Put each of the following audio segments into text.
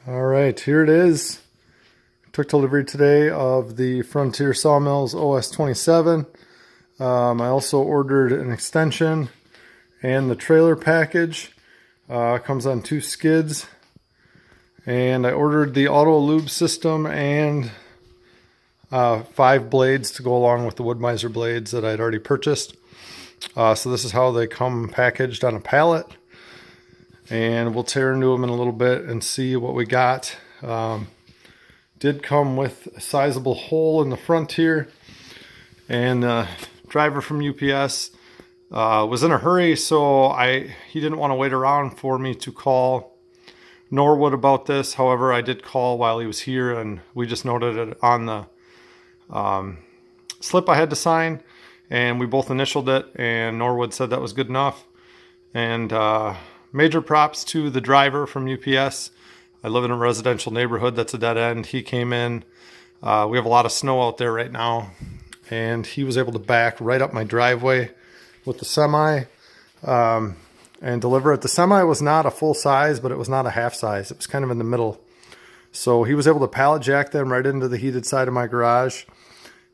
All right, here it is. Took delivery today of the Frontier Sawmills OS27. I also ordered an extension and the trailer package. Comes on 2 skids. And I ordered the auto lube system and 5 blades to go along with the wood-mizer blades that I'd already purchased. So this is how they come packaged on a pallet. And we'll tear into them in a little bit and see what we got. Did come with a sizable hole in the front here, and the driver from UPS was in a hurry, so he didn't want to wait around for me to call Norwood about this. However, I did call while he was here, and we just noted it on the slip I had to sign, and we both initialed it, and Norwood said that was good enough. And major props to the driver from UPS. I live in a residential neighborhood that's a dead end. He came in. We have a lot of snow out there right now, and he was able to back right up my driveway with the semi and deliver it. The semi was not a full size, but it was not a half size. It was kind of in the middle. So he was able to pallet jack them right into the heated side of my garage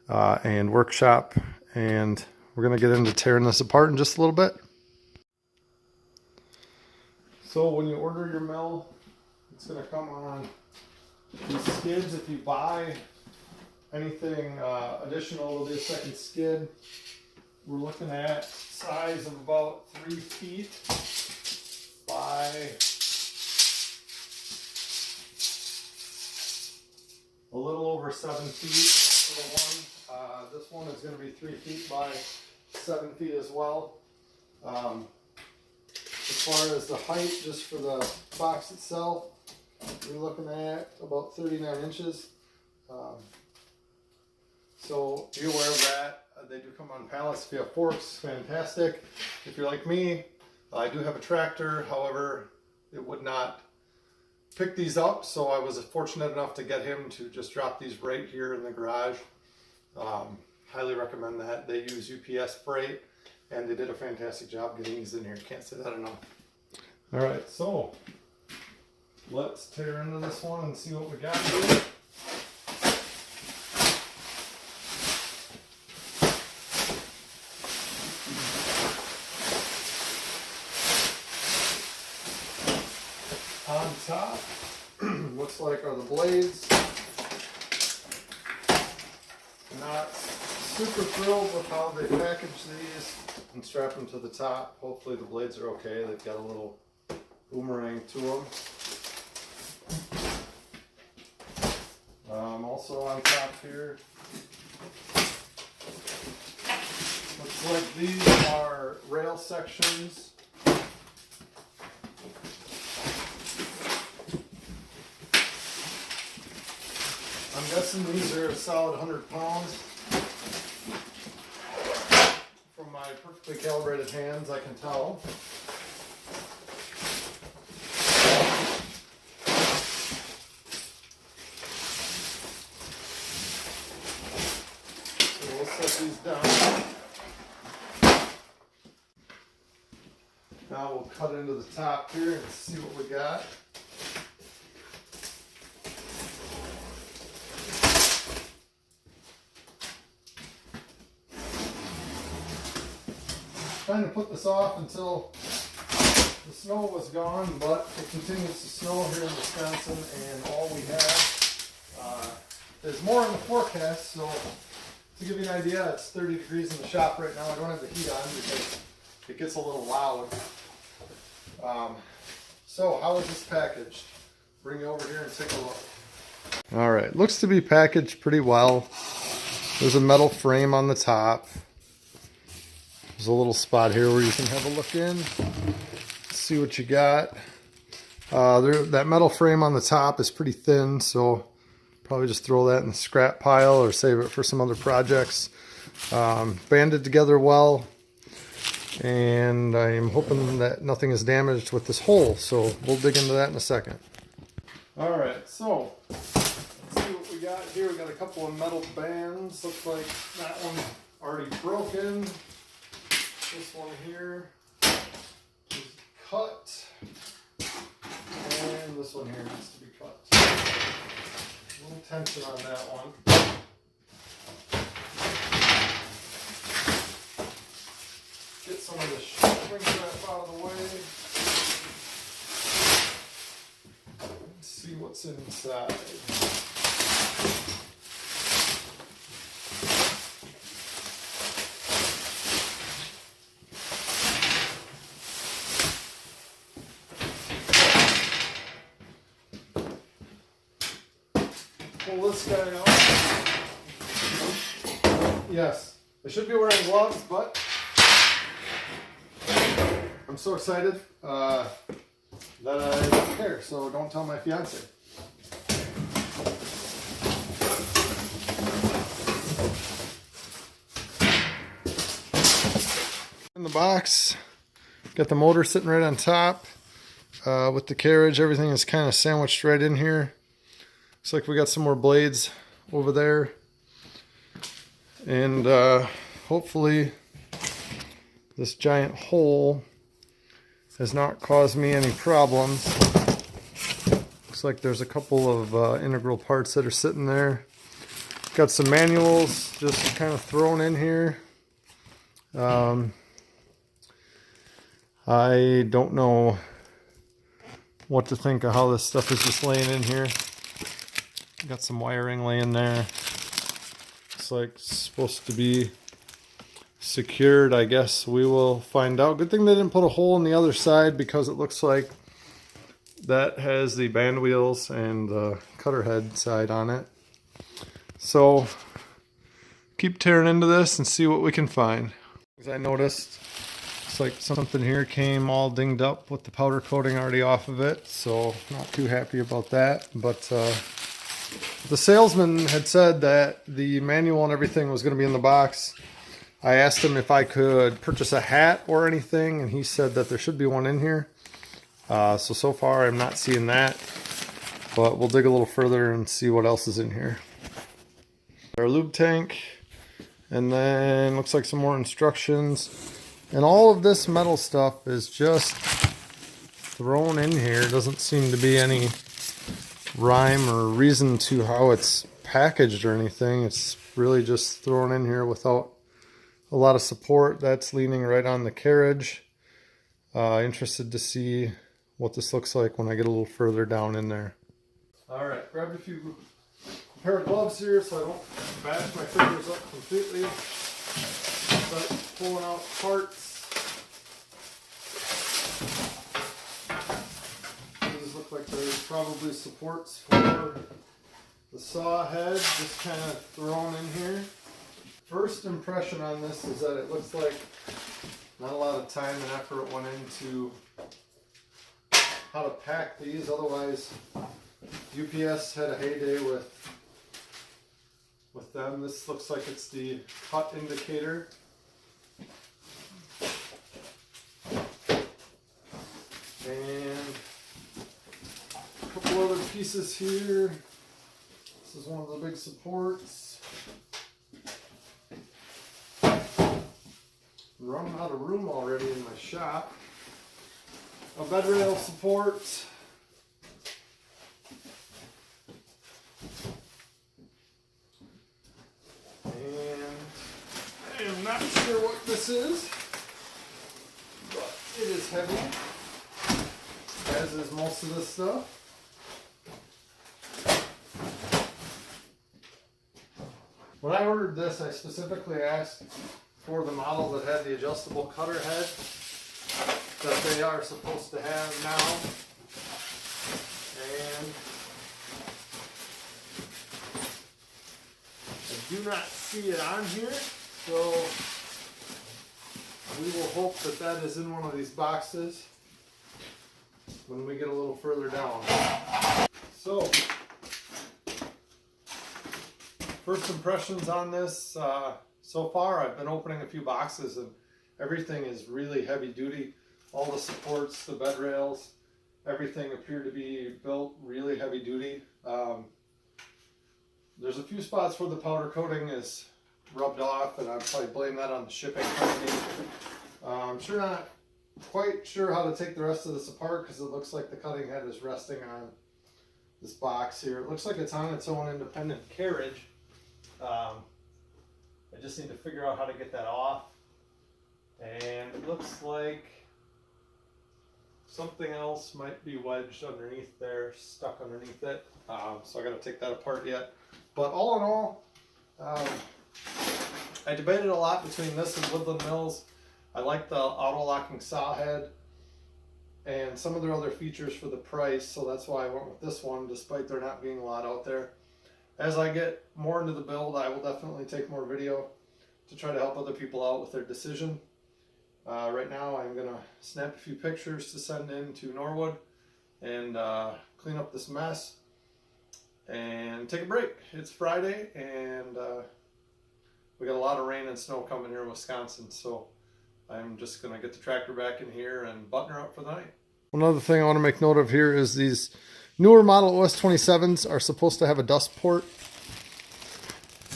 and workshop. And we're going to get into tearing this apart in just a little bit. So when you order your mill, it's going to come on these skids. If you buy anything additional, there'll be a second skid. We're looking at size of about 3 feet by a little over 7 feet for the one. This one is going to be 3 feet by 7 feet as well. As far as the height, just for the box itself, we're looking at about 39 inches. So be aware of that. They do come on pallets. If you have forks, fantastic. If you're like me, I do have a tractor. However, it would not pick these up. So I was fortunate enough to get him to just drop these right here in the garage. Highly recommend that. They use UPS freight, and they did a fantastic job getting these in here. Can't say that enough. All right, so let's tear into this one and see what we got here. On top, looks like are the blades. Not super thrilled with how they package these and strap them to the top. Hopefully the blades are okay. They've got a little boomerang to them. Also on top here, looks like these are rail sections. I'm guessing these are a solid 100 pounds. From my perfectly calibrated hands, I can tell. So we'll set these down. Now we'll cut into the top here and see what we got. Trying to put this off until the snow was gone, but it continues to snow here in Wisconsin, and all we have, there's more in the forecast. So to give you an idea, it's 30 degrees in the shop right now. I don't have the heat on because it gets a little loud. So how is this packaged? Bring you over here and take a look. All right, looks to be packaged pretty well. There's a metal frame on the top. There's a little spot here where you can have a look in, see what you got. That metal frame on the top is pretty thin, so probably just throw that in the scrap pile or save it for some other projects. Banded together well, and I'm hoping that nothing is damaged with this hole, so we'll dig into that in a second. All right, so let's see what we got here. We got a couple of metal bands. Looks like that one already broken. This one here is cut, and and this one here needs to be cut. A little tension on that one. Get some of the shrink wrap out of the way. Let's see what's inside. Pull this guy out. Yes, I should be wearing gloves, but I'm so excited that I don't care, so don't tell my fiance. In the box, got the motor sitting right on top with the carriage. Everything is kind of sandwiched right in here. Looks like we got some more blades over there, and hopefully this giant hole has not caused me any problems. Looks like there's a couple of integral parts that are sitting there. Got some manuals just kind of thrown in here. I don't know what to think of how this stuff is just laying in here. Got some wiring laying there. Looks like it's supposed to be secured. I guess we will find out. Good thing they didn't put a hole in the other side, because it looks like that has the band wheels and the cutter head side on it. So keep tearing into this and see what we can find. As I noticed, it's like something here came all dinged up with the powder coating already off of it, so not too happy about that. But the salesman had said that the manual and everything was going to be in the box. I asked him if I could purchase a hat or anything, and he said that there should be one in here. So far I'm not seeing that, but we'll dig a little further and see what else is in here. Our lube tank, and then looks like some more instructions. And all of this metal stuff is just thrown in here. Doesn't seem to be any rhyme or reason to how it's packaged or anything. It's really just thrown in here without a lot of support. That's leaning right on the carriage. Interested to see what this looks like when I get a little further down in there. Alright, grabbed a pair of gloves here so I don't bash my fingers up completely. Start pulling out parts. These look like there's probably supports for the saw head, just kind of thrown in here. First impression on this is that it looks like not a lot of time and effort went into how to pack these. Otherwise, UPS had a heyday with them. This looks like it's the cut indicator. And a couple other pieces here. This is one of the big supports. I'm running out of room already in my shop. A bed rail support. And I am not sure what this is, but it is heavy, as is most of this stuff. When I ordered this, I specifically asked for the model that had the adjustable cutter head that they are supposed to have now. And I do not see it on here, so we will hope that that is in one of these boxes when we get a little further down. So, first impressions on this. So far I've been opening a few boxes and everything is really heavy duty. All the supports, the bed rails, everything appear to be built really heavy duty. There's a few spots where the powder coating is rubbed off, and I'd probably blame that on the shipping company. I'm sure not quite sure how to take the rest of this apart because it looks like the cutting head is resting on this box here. It looks like it's on its own independent carriage. I just need to figure out how to get that off. And it looks like something else might be wedged underneath there, stuck underneath it. So I got to take that apart yet. But all in all, I debated a lot between this and Woodland Mills. I like the auto-locking saw head and some of their other features for the price, so that's why I went with this one, despite there not being a lot out there. As I get more into the build, I will definitely take more video to try to help other people out with their decision. Right now I'm going to snap a few pictures to send in to Norwood and clean up this mess and take a break. It's Friday and we got a lot of rain and snow coming here in Wisconsin, so I'm just going to get the tractor back in here and button her up for the night. One other thing I want to make note of here is these newer model OS27s are supposed to have a dust port.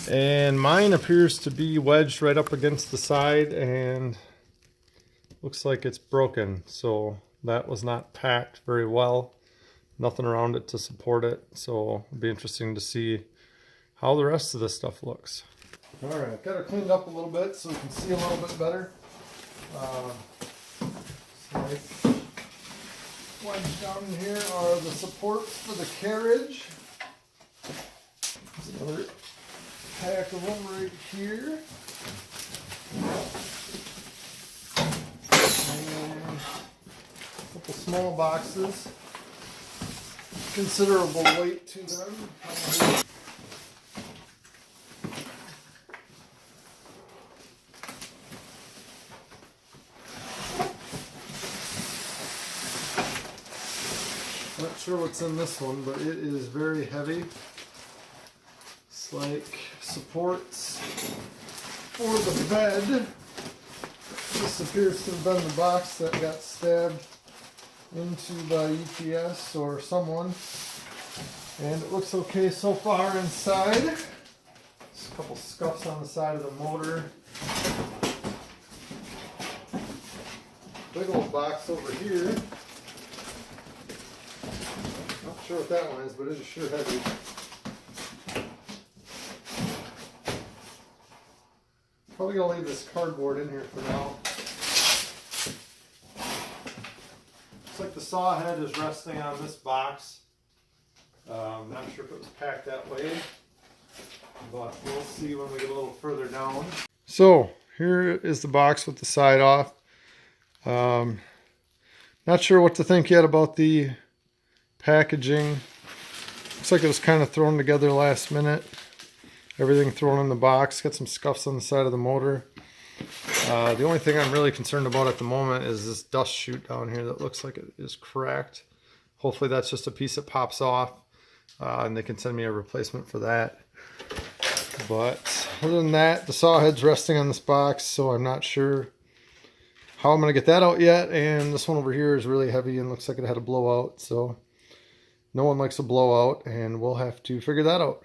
And mine appears to be wedged right up against the side and looks like it's broken. So that was not packed very well. Nothing around it to support it. So it'll be interesting to see how the rest of this stuff looks. All right, got her cleaned up a little bit so we can see a little bit better. Wedged down in here are the supports for the carriage. There's another pack of them right here. And a couple small boxes. Considerable weight to them. Not sure what's in this one, but it is very heavy. It's like supports for the bed. This appears to have been the box that got stabbed into by UPS or someone. And it looks okay so far inside. Just a couple scuffs on the side of the motor. Big old box over here. Not sure what that one is, but it is sure heavy. Probably gonna leave this cardboard in here for now. Looks like the saw head is resting on this box. Not sure if it was packed that way, but we'll see when we get a little further down. So here is the box with the side off. Not sure what to think yet about the packaging. Looks like it was kind of thrown together last minute. Everything thrown in the box. Got some scuffs on the side of the motor. The only thing I'm really concerned about at the moment is this dust chute down here that looks like it is cracked. Hopefully that's just a piece that pops off and they can send me a replacement for that. But other than that, the saw head's resting on this box, so I'm not sure how I'm going to get that out yet. And this one over here is really heavy and looks like it had a blowout, so no one likes a blowout, and we'll have to figure that out.